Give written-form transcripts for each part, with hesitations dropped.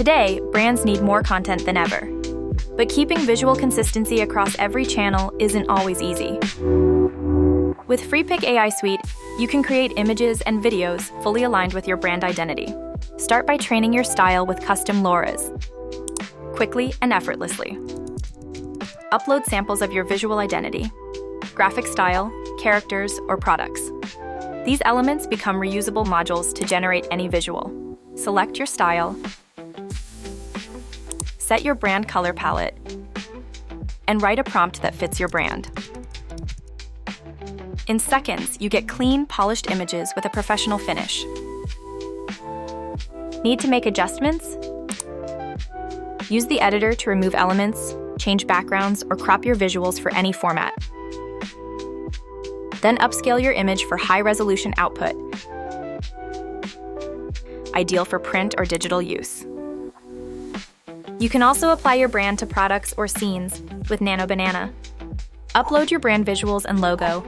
Today, brands need more content than ever. But keeping visual consistency across every channel isn't always easy. With Freepic AI Suite, you can create images and videos fully aligned with your brand identity. Start by training your style with custom LoRa's, quickly and effortlessly. Upload samples of your visual identity, graphic style, characters, or products. These elements become reusable modules to generate any visual. Select your style, set your brand color palette, and write a prompt that fits your brand. In seconds, you get clean, polished images with a professional finish. Need to make adjustments? Use the editor to remove elements, change backgrounds, or crop your visuals for any format. Then upscale your image for high-resolution output, ideal for print or digital use. You can also apply your brand to products or scenes with Nano Banana. Upload your brand visuals and logo,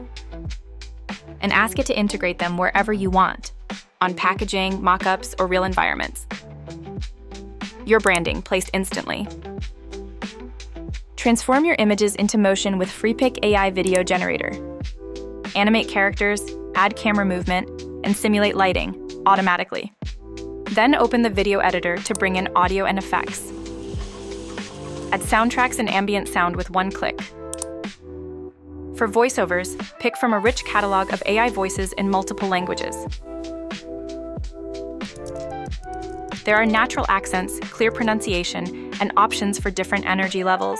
and ask it to integrate them wherever you want, on packaging, mock-ups, or real environments. Your branding placed instantly. Transform your images into motion with Freepic AI Video Generator. Animate characters, add camera movement, and simulate lighting automatically. Then open the video editor to bring in audio and effects. Add soundtracks and ambient sound with one click. For voiceovers, pick from a rich catalog of AI voices in multiple languages. There are natural accents, clear pronunciation, and options for different energy levels.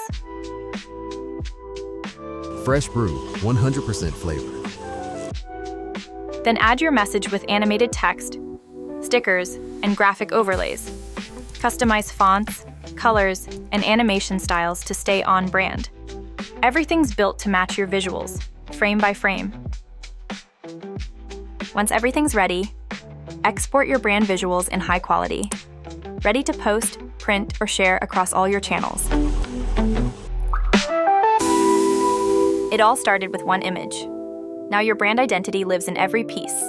Fresh brew, 100% flavor. Then add your message with animated text, stickers, and graphic overlays. Customize fonts, colors, and animation styles to stay on brand. Everything's built to match your visuals, frame by frame. Once everything's ready, export your brand visuals in high quality, ready to post, print, or share across all your channels. It all started with one image. Now your brand identity lives in every piece.